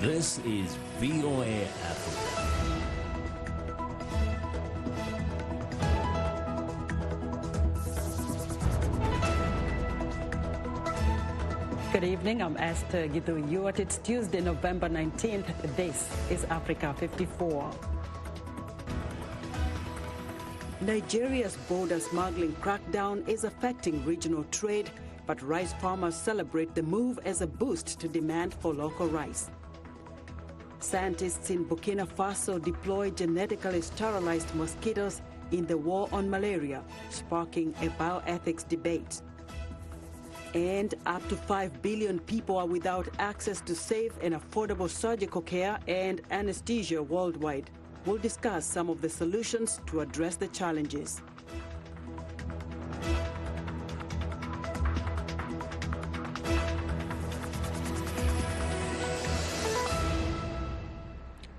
This is VOA Africa. Good evening, I'm Esther Githu-Ewart. It's Tuesday, November 19th. This is Africa 54. Nigeria's border smuggling crackdown is affecting regional trade, but rice farmers celebrate the move as a boost to demand for local rice. Scientists in Burkina Faso deploy genetically sterilized mosquitoes in the war on malaria, sparking a bioethics debate. And up to 5 billion people are without access to safe and affordable surgical care and anesthesia worldwide. We'll discuss some of the solutions to address the challenges.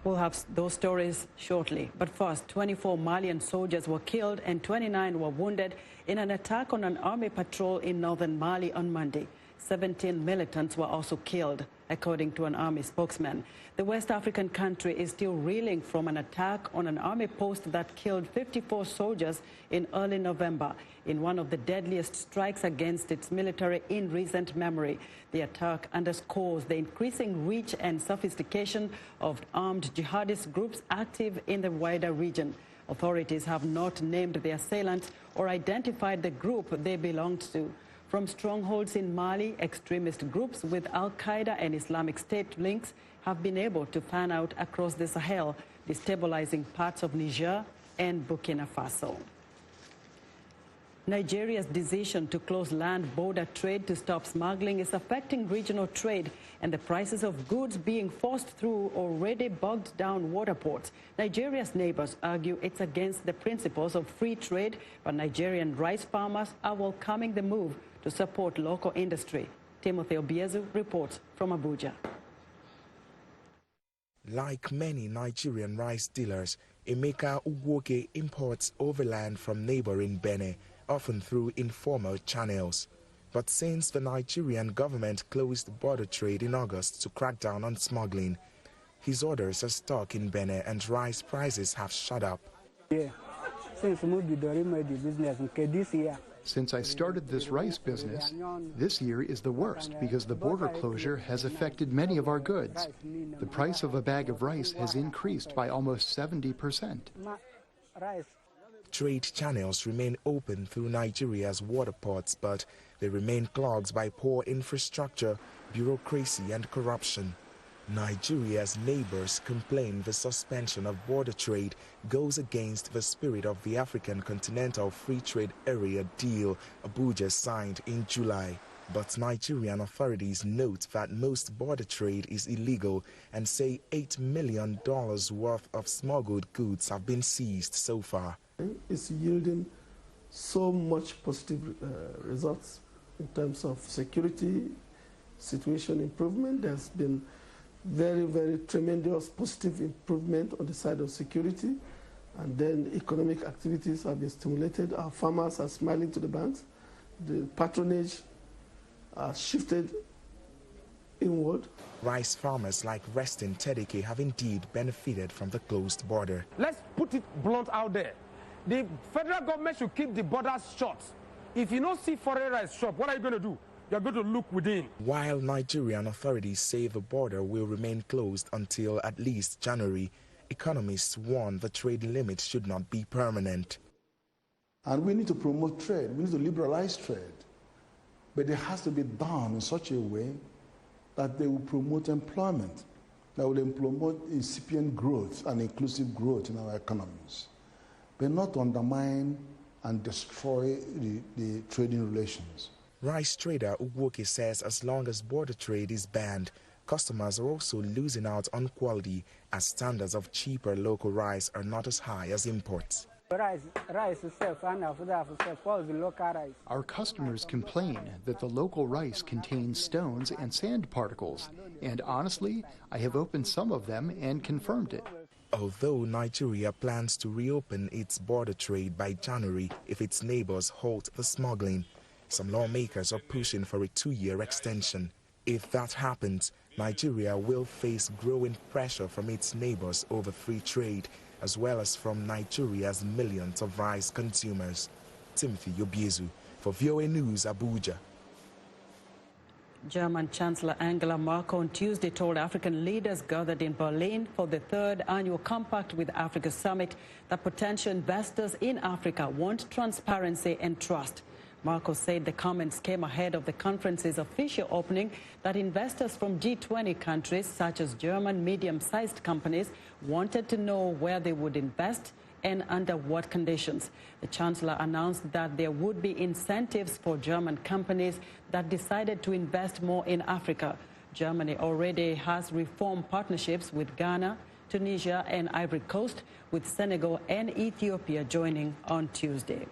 We'll have those stories shortly. But first, 24 Malian soldiers were killed and 29 were wounded in an attack on an army patrol in northern Mali on Monday. 17 militants were also killed, according to an army spokesman. The West African country is still reeling from an attack on an army post that killed 54 soldiers in early November, in one of the deadliest strikes against its military in recent memory. The attack underscores the increasing reach and sophistication of armed jihadist groups active in the wider region. Authorities have not named the assailants or identified the group they belonged to. From strongholds in Mali, extremist groups with Al-Qaeda and Islamic State links have been able to fan out across the Sahel, destabilizing parts of Niger and Burkina Faso. Nigeria's decision to close land border trade to stop smuggling is affecting regional trade and the prices of goods being forced through already bogged down water ports. Nigeria's neighbors argue it's against the principles of free trade, but Nigerian rice farmers are welcoming the move to support local industry. Timothy Obiezu reports from Abuja. Like many Nigerian rice dealers, Emeka Ugwoke imports overland from neighboring Benin, often through informal channels. But since the Nigerian government closed border trade in August to crack down on smuggling, his orders are stuck in Benin and rice prices have shot up. Since I started this rice business, this year is the worst because the border closure has affected many of our goods. The price of a bag of rice has increased by almost 70%. Trade channels remain open through Nigeria's water ports, but they remain clogged by poor infrastructure, bureaucracy and corruption. Nigeria's neighbors complain the suspension of border trade goes against the spirit of the African Continental Free Trade Area deal Abuja signed in July. But Nigerian authorities note that most border trade is illegal and say $8 million worth of smuggled goods have been seized so far. It's yielding so much positive results in terms of security, situation improvement. There's been very tremendous positive improvement on the side of security, and then economic activities have been stimulated. Our farmers are smiling to the banks. The patronage has shifted inward. Rice farmers like Reston Tedeke have indeed benefited from the closed border. Let's put it blunt out there. The federal government should keep the borders shut. If you don't see foreign rice shop, what are you going to do? You're going to look within. While Nigerian authorities say the border will remain closed until at least January, economists warn the trade limit should not be permanent. And we need to promote trade. We need to liberalize trade. But it has to be done in such a way that they will promote employment, that will promote incipient growth and inclusive growth in our economies, but not undermine and destroy the trading relations. Rice trader Ugwoke says as long as border trade is banned, customers are also losing out on quality as standards of cheaper local rice are not as high as imports. Our customers complain that the local rice contains stones and sand particles, and honestly, I have opened some of them and confirmed it. Although Nigeria plans to reopen its border trade by January if its neighbors halt the smuggling, some lawmakers are pushing for a 2-year extension. If that happens, Nigeria will face growing pressure from its neighbors over free trade, as well as from Nigeria's millions of rice consumers. Timothy Obiezu for VOA News, Abuja. German Chancellor Angela Markel on Tuesday told African leaders gathered in Berlin for the third annual Compact with Africa summit that potential investors in Africa want transparency and trust. Markel said the comments came ahead of the conference's official opening that investors from G20 countries, such as German medium-sized companies, wanted to know where they would invest and under what conditions. The Chancellor announced that there would be incentives for German companies that decided to invest more in Africa. Germany already has reformed partnerships with Ghana, Tunisia and Ivory Coast, with Senegal and Ethiopia joining on Tuesday.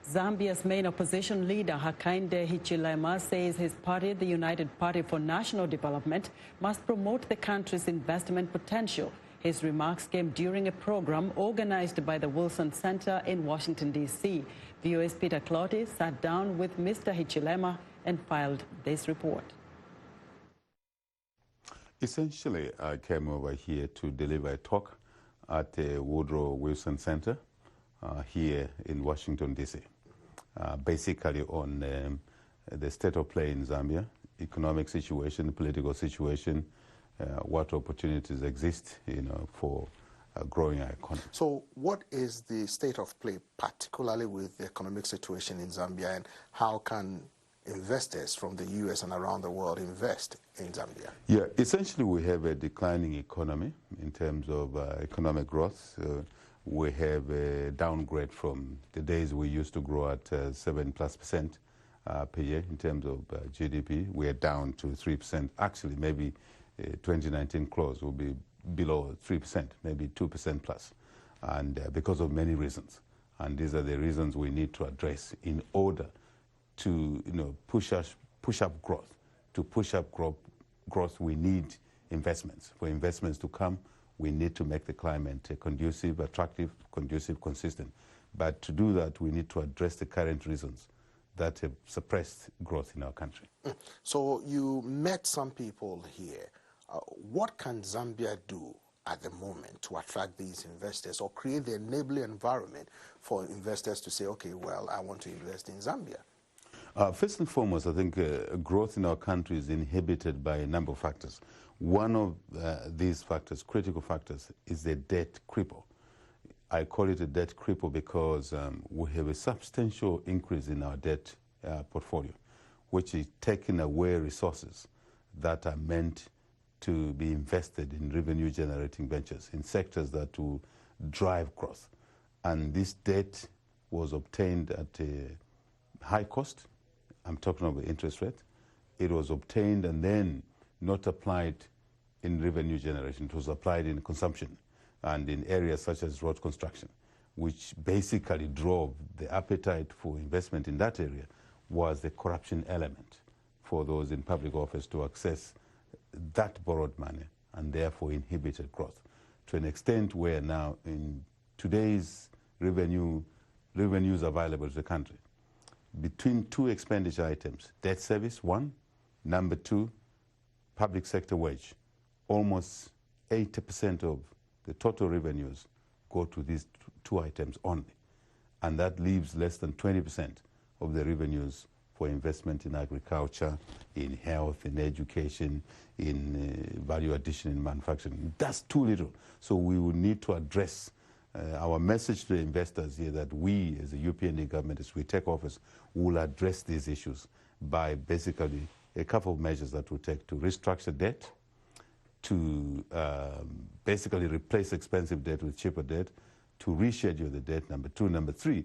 Zambia's main opposition leader, Hakainde Hichilema, says his party, the United Party for National Development, must promote the country's investment potential. His remarks came during a program organized by the Wilson Center in Washington, D.C. VOA's Peter Clotty sat down with Mr. Hichilema and filed this report. Essentially, I came over here to deliver a talk at the Woodrow Wilson Center here in Washington, D.C. Basically on the state of play in Zambia, economic situation, political situation, what opportunities exist, for growing our economy. So what is the state of play, particularly with the economic situation in Zambia, and how can investors from the U.S. and around the world invest in Zambia? Yeah, essentially we have a declining economy in terms of economic growth. We have a downgrade from the days we used to grow at 7+% per year in terms of GDP. We are down to 3%. Actually, maybe 2019 close will be below 3%, maybe 2% plus, and because of many reasons. And these are the reasons we need to address in order to push up growth. To push up growth, we need investments. For investments to come, we need to make the climate conducive, attractive, conducive, consistent. But to do that, we need to address the current reasons that have suppressed growth in our country. So you met some people here. What can Zambia do at the moment to attract these investors or create the enabling environment for investors to say, okay, well, I want to invest in Zambia? First and foremost, I think growth in our country is inhibited by a number of factors. One of these factors, critical factors, is the debt cripple. I call it a debt cripple because we have a substantial increase in our debt portfolio, which is taking away resources that are meant to be invested in revenue-generating ventures, in sectors that will drive growth. And this debt was obtained at a high cost. I'm talking about interest rate. It was obtained and then not applied in revenue generation. It was applied in consumption and in areas such as road construction, which basically drove the appetite for investment in that area was the corruption element for those in public office to access that borrowed money and therefore inhibited growth to an extent where now in today's revenues available to the country, between two expenditure items, debt service, one, number two, public sector wage, almost 80% of the total revenues go to these two items only. And that leaves less than 20% of the revenues for investment in agriculture, in health, in education, in value addition in manufacturing. That's too little. So we will need to address our message to the investors here that we, as the UPND government, as we take office, will address these issues by basically a couple of measures that we'll take to restructure debt, to basically replace expensive debt with cheaper debt, to reschedule the debt, number two. Number three,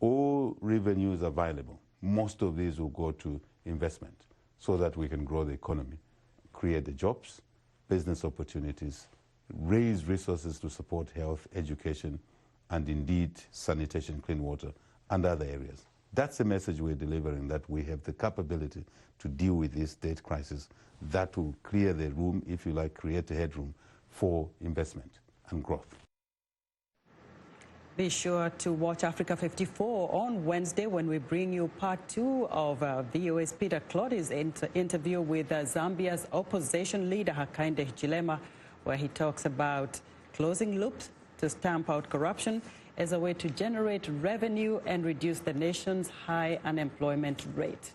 all revenues available, most of these will go to investment so that we can grow the economy, create the jobs, business opportunities, raise resources to support health, education, and indeed sanitation, clean water, and other areas. That's the message we're delivering, that we have the capability to deal with this debt crisis that will clear the room, if you like, create a headroom for investment and growth. Be sure to watch Africa 54 on Wednesday when we bring you part 2 of VOA's Peter Clotty's interview with Zambia's opposition leader Hakainde Hichilema, where he talks about closing loops to stamp out corruption as a way to generate revenue and reduce the nation's high unemployment rate.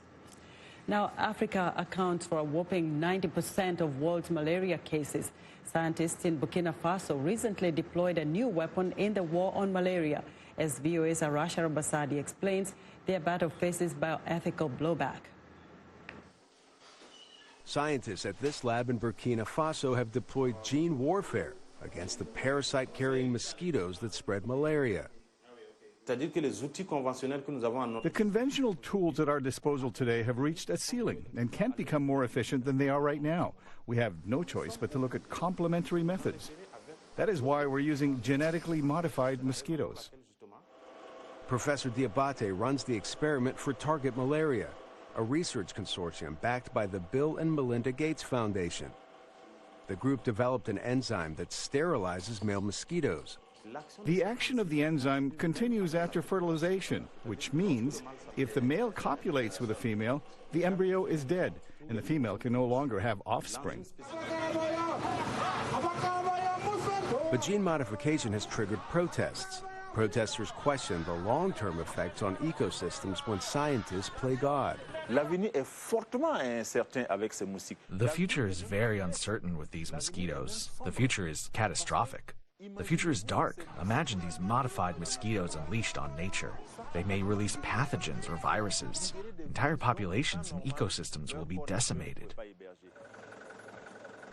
Now, Africa accounts for a whopping 90% of world's malaria cases. Scientists in Burkina Faso recently deployed a new weapon in the war on malaria. As VOA's Arashar Basadi explains, their battle faces bioethical blowback. Scientists at this lab in Burkina Faso have deployed gene warfare against the parasite-carrying mosquitoes that spread malaria. The conventional tools at our disposal today have reached a ceiling and can't become more efficient than they are right now. We have no choice but to look at complementary methods. That is why we're using genetically modified mosquitoes. Professor Diabate runs the experiment for Target Malaria, a research consortium backed by the Bill and Melinda Gates Foundation. The group developed an enzyme that sterilizes male mosquitoes. The action of the enzyme continues after fertilization, which means if the male copulates with a female, the embryo is dead, and the female can no longer have offspring. But gene modification has triggered protests. Protesters question the long-term effects on ecosystems when scientists play God. The future is very uncertain with these mosquitoes. The future is catastrophic. The future is dark. Imagine these modified mosquitoes unleashed on nature. They may release pathogens or viruses. Entire populations and ecosystems will be decimated.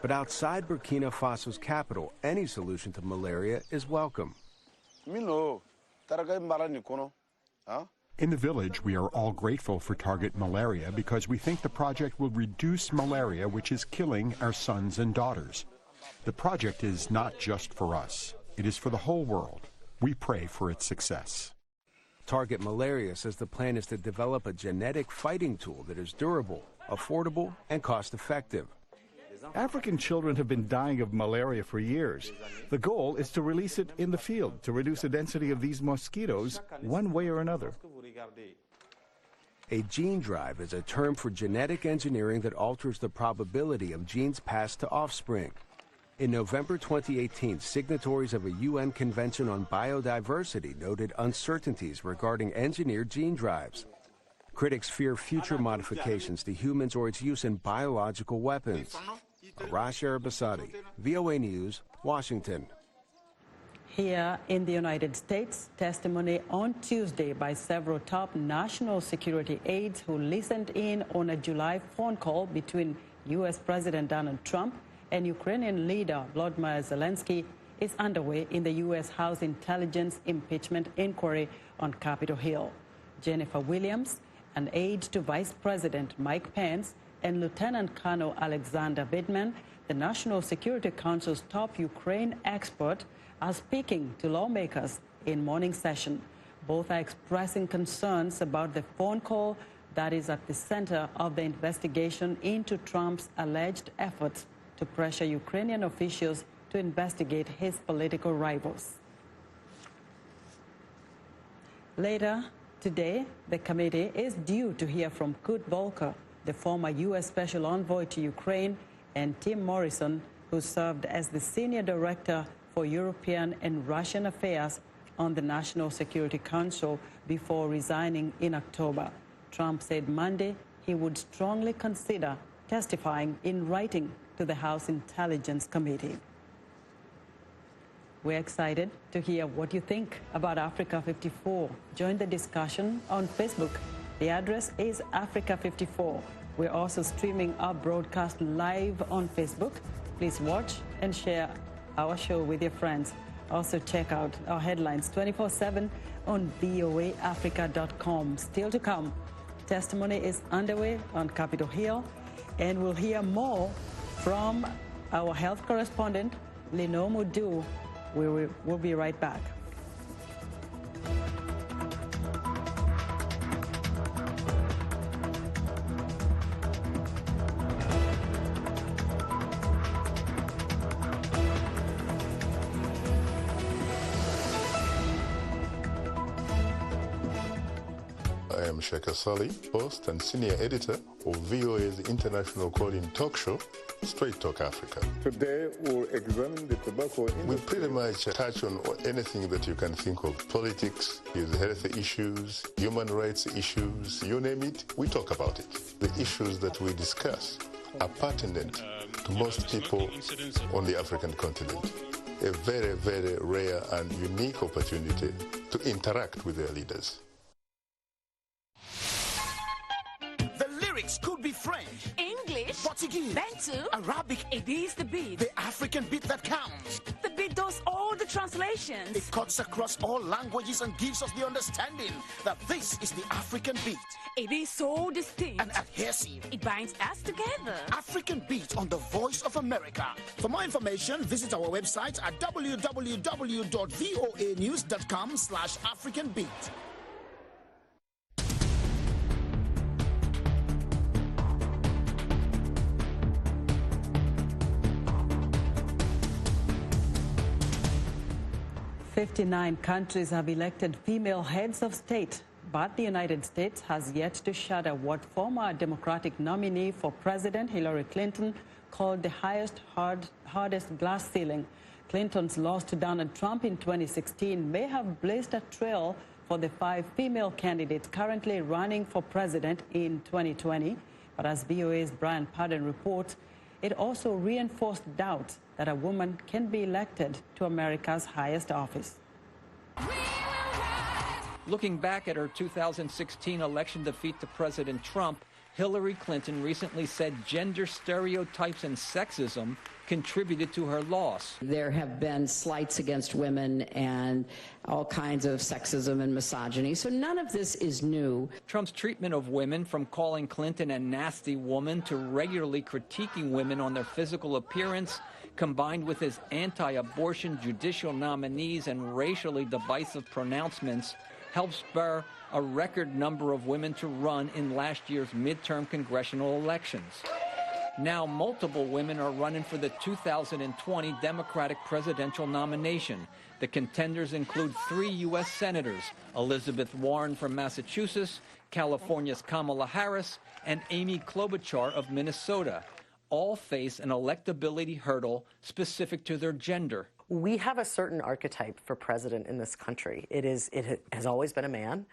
But outside Burkina Faso's capital, any solution to malaria is welcome. In the village, we are all grateful for Target Malaria because we think the project will reduce malaria, which is killing our sons and daughters. The project is not just for us. It is for the whole world. We pray for its success. Target Malaria says the plan is to develop a genetic fighting tool that is durable, affordable, and cost-effective. African children have been dying of malaria for years. The goal is to release it in the field to reduce the density of these mosquitoes one way or another. A gene drive is a term for genetic engineering that alters the probability of genes passed to offspring. In November 2018, signatories of a UN Convention on Biodiversity noted uncertainties regarding engineered gene drives. Critics fear future modifications to humans or its use in biological weapons. Arashar Basadi, VOA News, Washington. Here in the United States, testimony on Tuesday by several top national security aides who listened in on a July phone call between U.S. President Donald Trump and Ukrainian leader Volodymyr Zelensky is underway in the U.S. House Intelligence Impeachment Inquiry on Capitol Hill. Jennifer Williams, an aide to Vice President Mike Pence, and Lieutenant Colonel Alexander Vindman, the National Security Council's top Ukraine expert, are speaking to lawmakers in morning session. Both are expressing concerns about the phone call that is at the center of the investigation into Trump's alleged efforts to pressure Ukrainian officials to investigate his political rivals. Later today, the committee is due to hear from Kurt Volker, the former U.S. Special Envoy to Ukraine, and Tim Morrison, who served as the Senior Director for European and Russian Affairs on the National Security Council before resigning in October. Trump said Monday he would strongly consider testifying in writing to the House Intelligence Committee. We're excited to hear what you think about Africa 54. Join the discussion on Facebook. The address is Africa54. We're also streaming our broadcast live on Facebook. Please watch and share our show with your friends. Also check out our headlines 24/7 on voaafrica.com. Still to come, testimony is underway on Capitol Hill, and we'll hear more from our health correspondent, Lino Mudu. We'll be right back. I am Sheikha Sali, host and senior editor of VOA's international call-in talk show, Straight Talk Africa. Today we'll examine the tobacco industry. We pretty much touch on anything that you can think of. Politics, health issues, human rights issues, you name it, we talk about it. The issues that we discuss are pertinent to most people on the African continent. A very, very rare and unique opportunity to interact with their leaders. The lyrics could be French, English, Portuguese, Bantu, Arabic. It is the beat. The African beat that counts. The beat does all the translations. It cuts across all languages and gives us the understanding that this is the African beat. It is so distinct and adhesive. It binds us together. African beat on the Voice of America. For more information, visit our website at www.voanews.com/AfricanBeat. "59 countries have elected female heads of state, but the United States has yet to shatter what former Democratic nominee for president Hillary Clinton called the hardest glass ceiling. Clinton's loss to Donald Trump in 2016 may have blazed a trail for the 5 female candidates currently running for president in 2020. But as VOA's Brian Padden reports, it also reinforced doubt that a woman can be elected to America's highest office. Looking back at her 2016 election defeat to President Trump, Hillary Clinton recently said gender stereotypes and sexism contributed to her loss. There have been slights against women and all kinds of sexism and misogyny, so none of this is new. Trump's treatment of women, from calling Clinton a nasty woman to regularly critiquing women on their physical appearance, combined with his anti-abortion judicial nominees and racially divisive pronouncements, helped spur a record number of women to run in last year's midterm congressional elections. Now multiple women are running for the 2020 Democratic presidential nomination. The contenders include 3 U.S. senators: Elizabeth Warren from Massachusetts, California's Kamala Harris, and Amy Klobuchar of Minnesota. All face an electability hurdle specific to their gender. We have a certain archetype for president in this country. It has always been a man.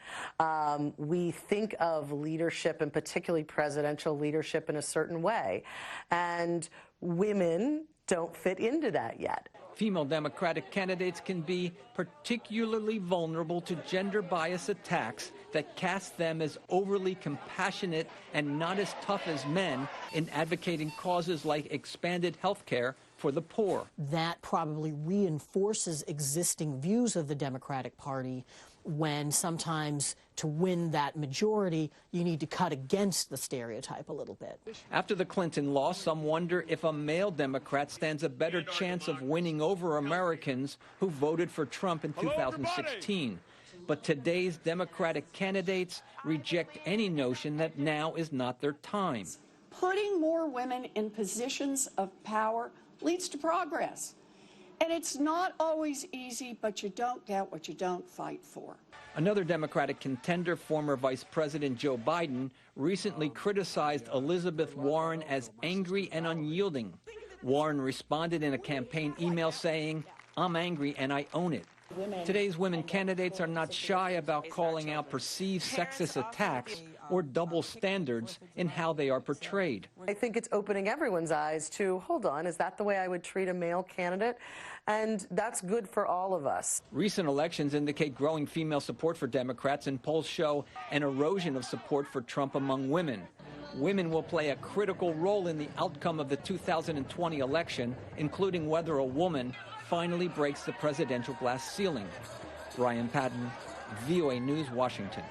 We think of leadership, and particularly presidential leadership, in a certain way. And women don't fit into that yet. Female Democratic candidates can be particularly vulnerable to gender bias attacks that cast them as overly compassionate and not as tough as men in advocating causes like expanded health care for the poor. That probably reinforces existing views of the Democratic Party, when sometimes to win that majority, you need to cut against the stereotype a little bit. After the Clinton loss, some wonder if a male Democrat stands a better chance of winning over Americans who voted for Trump in 2016. But today's Democratic candidates reject any notion that now is not their time. Putting more women in positions of power leads to progress. And it's not always easy, but you don't get what you don't fight for. Another Democratic contender, former Vice President Joe Biden, recently criticized Elizabeth Warren as angry and unyielding. Warren responded in a campaign email saying, "I'm angry and I own it." Today's women candidates are not shy about calling out perceived sexist attacks or double standards in how they are portrayed. I think it's opening everyone's eyes to, hold on, is that the way I would treat a male candidate? And that's good for all of us. Recent elections indicate growing female support for Democrats, and polls show an erosion of support for Trump among women. Women will play a critical role in the outcome of the 2020 election, including whether a woman finally breaks the presidential glass ceiling. Brian Padden, VOA News, Washington.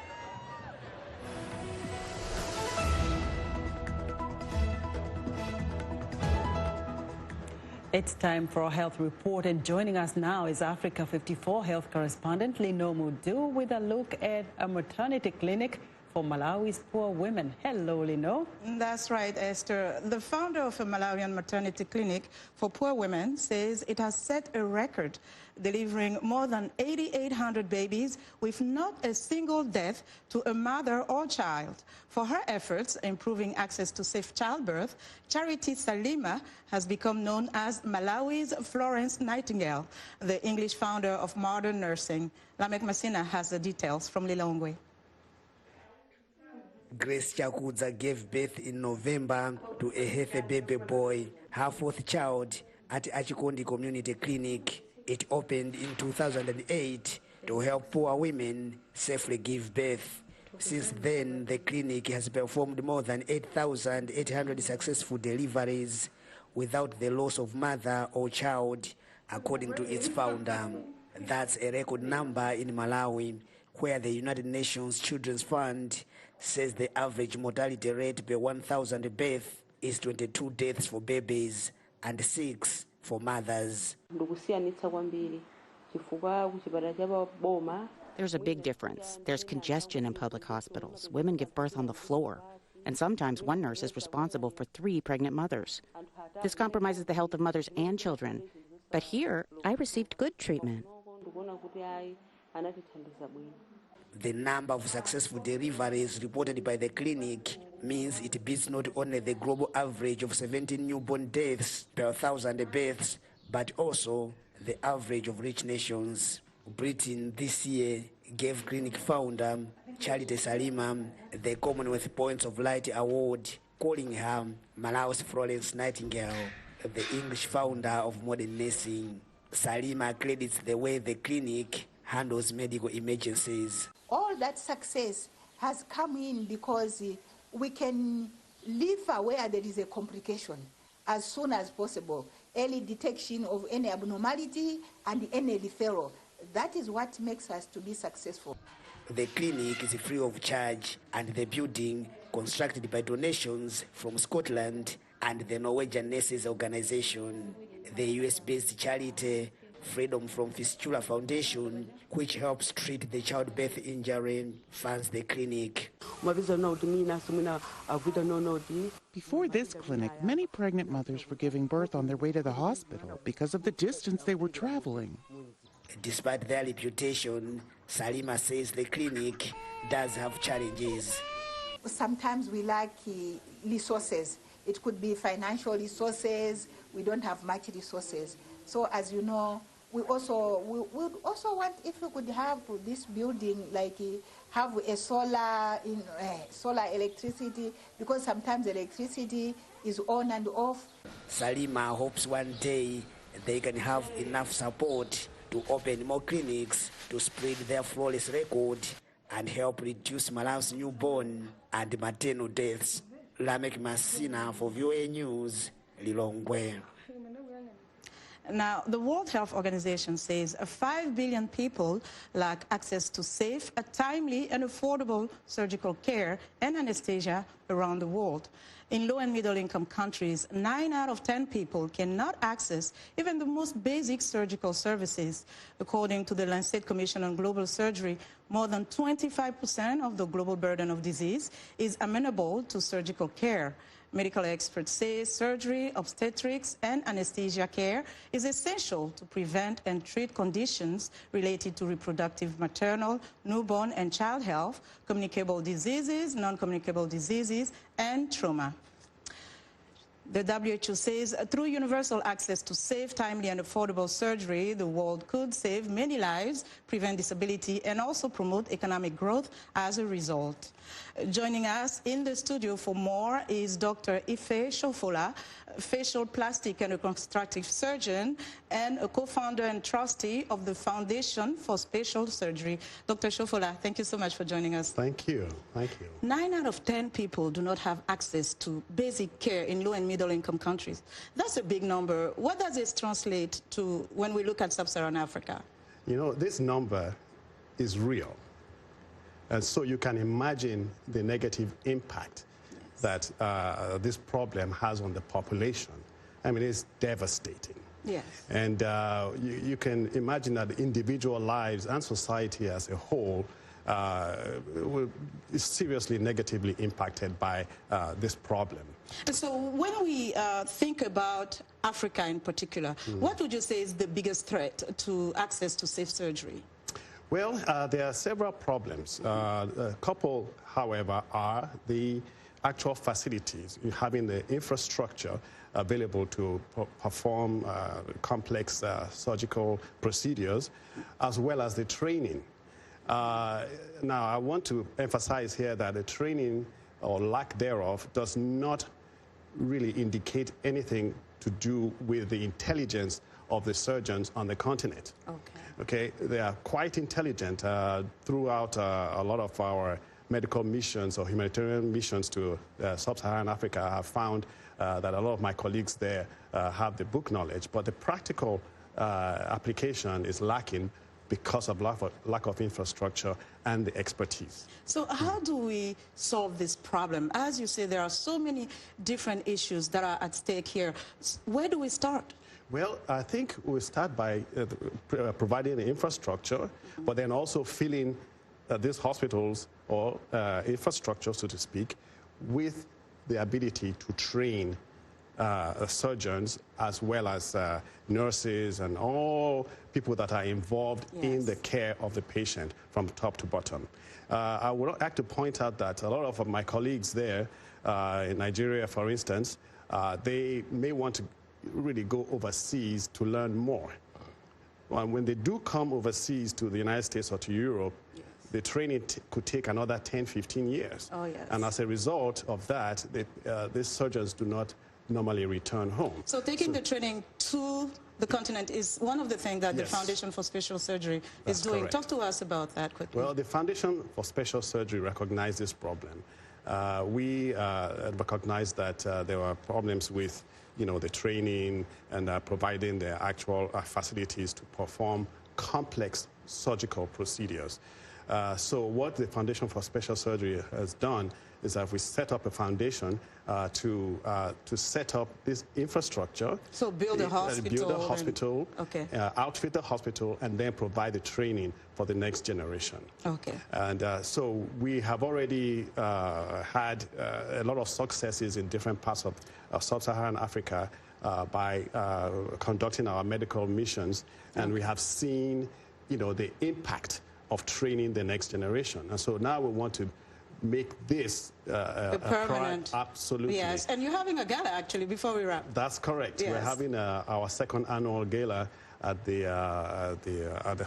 It's time for our health report, and joining us now is A54 Health correspondent Lino Mudu with a look at a maternity clinic for Malawi's poor women. Hello, Lino. That's right, Esther. The founder of a Malawian maternity clinic for poor women says it has set a record, delivering more than 8,800 babies with not a single death to a mother or child. For her efforts improving access to safe childbirth, Charity Salima has become known as Malawi's Florence Nightingale, the English founder of modern nursing. Lamek Masina has the details from Lilongwe. Grace Chakudza gave birth in November to a healthy baby boy, her fourth child, at Achikondi Community Clinic. It opened in 2008 to help poor women safely give birth. Since then, the clinic has performed more than 8,800 successful deliveries without the loss of mother or child, according to its founder. That's a record number in Malawi, where the United Nations Children's Fund says the average mortality rate per 1,000 births is 22 deaths for babies and 6 for mothers. There's a big difference. There's congestion in public hospitals. Women give birth on the floor. And sometimes one nurse is responsible for 3 pregnant mothers. This compromises the health of mothers and children. But here, I received good treatment. The number of successful deliveries reported by the clinic means it beats not only the global average of 17 newborn deaths per 1,000 births, but also the average of rich nations. Britain this year gave clinic founder Charity Salima the Commonwealth Points of Light Award, calling her Malawi's Florence Nightingale, the English founder of modern nursing. Salima credits the way the clinic handles medical emergencies. All that success has come in because we can live where there is a complication as soon as possible. Early detection of any abnormality and any referral. That is what makes us to be successful. The clinic is free of charge, and the building, constructed by donations from Scotland and the Norwegian Nurses Organization. The US-based charity Freedom from Fistula Foundation, which helps treat the childbirth injury, funds the clinic. Before this clinic, many pregnant mothers were giving birth on their way to the hospital because of the distance they were traveling. Despite their reputation, Salima says the clinic does have challenges. Sometimes we lack resources. It could be financial resources. We don't have much resources. So as you know, we would also want, if we could have this building, like have a solar electricity, because sometimes electricity is on and off. Salima hopes one day they can have enough support to open more clinics to spread their flawless record and help reduce Malawi's newborn and maternal deaths. Lamek Masina for VOA News, Lilongwe. Now, the World Health Organization says 5 billion people lack access to safe, timely, and affordable surgical care and anesthesia around the world. In low and middle-income countries, 9 out of 10 people cannot access even the most basic surgical services. According to the Lancet Commission on Global Surgery, more than 25% of the global burden of disease is amenable to surgical care. Medical experts say surgery, obstetrics, and anesthesia care is essential to prevent and treat conditions related to reproductive, maternal, newborn, and child health, communicable diseases, non-communicable diseases, and trauma. The WHO says through universal access to safe, timely, and affordable surgery, the world could save many lives, prevent disability, and also promote economic growth as a result. Joining us in the studio for more is Dr. Ife Shofola, facial plastic and reconstructive surgeon and a co-founder and trustee of the Foundation for Spatial Surgery. Dr. Shofola, thank you so much for joining us. Thank you. Thank you. 9 out of 10 people do not have access to basic care in low and middle-income countries. That's a big number. What does this translate to when we look at sub-Saharan Africa? You know, this number is real. And so you can imagine the negative impact that this problem has on the population. I mean, it's devastating. Yes. And you can imagine that individual lives and society as a whole is seriously negatively impacted by this problem. So when we think about Africa in particular, what would you say is the biggest threat to access to safe surgery? Well, there are several problems. A couple, however, are the actual facilities, having the infrastructure available to perform complex surgical procedures, as well as the training. Now, I want to emphasize here that the training or lack thereof does not really indicate anything to do with the intelligence of the surgeons on the continent. Okay, they are quite intelligent. Throughout a lot of our medical missions or humanitarian missions to sub-Saharan Africa, I have found that a lot of my colleagues there have the book knowledge, but the practical application is lacking because of lack of infrastructure and the expertise. So how do we solve this problem? As you say, there are so many different issues that are at stake here. Where do we start? Well, I think we start by providing the infrastructure, but then also filling these hospitals or infrastructure, so to speak, with the ability to train surgeons as well as nurses and all people that are involved in the care of the patient from top to bottom. I would like to point out that a lot of my colleagues there in Nigeria, for instance, they may want to really go overseas to learn more. When they do come overseas to the United States or to Europe, the training could take another 10, 15 years. And as a result of that, these surgeons do not normally return home. So taking the training to the continent is one of the things that the Foundation for Special Surgery is doing. Correct. Talk to us about that quickly. Well, the Foundation for Special Surgery recognized this problem. We recognized that there were problems with the training and providing the actual facilities to perform complex surgical procedures. So what the Foundation for Special Surgery has done is that we set up a foundation to set up this infrastructure. So build a hospital. Build a hospital, and, outfit the hospital, and then provide the training for the next generation. And so we have already had a lot of successes in different parts of sub-Saharan Africa by conducting our medical missions, and we have seen, the impact of training the next generation. And so now we want to make this a permanent. Absolutely. Yes, and you're having a gala actually before we wrap. That's correct. Yes. We're having our second annual gala at the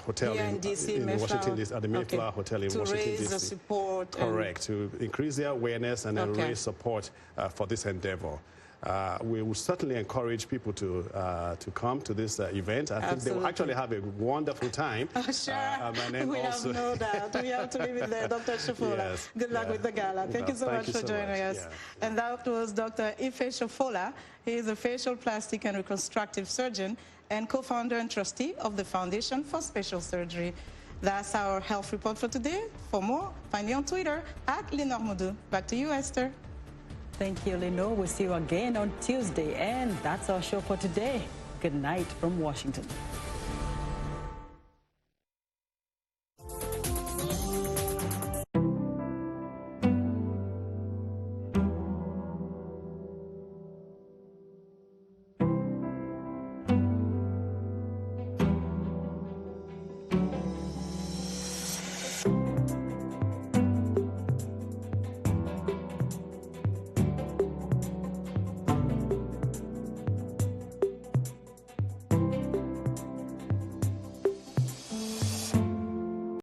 hotel in DC, in Washington DC, at the Mayflower Hotel in Washington DC. To raise the support. Correct. To increase the awareness and then raise support for this endeavor. We will certainly encourage people to come to this event. I think they will actually have a wonderful time. Sure, we have no doubt. We have to leave it there. Dr. Shofola, Yes. good luck with the gala. Thank you so much for joining us. Yeah. And that was Dr. Ife Shofola. He is a facial, plastic, and reconstructive surgeon and co-founder and trustee of the Foundation for Special Surgery. That's our health report for today. For more, find me on Twitter @LenorMoudou. Back to you, Esther. Thank you, Lenore. We'll see you again on Tuesday. And that's our show for today. Good night from Washington.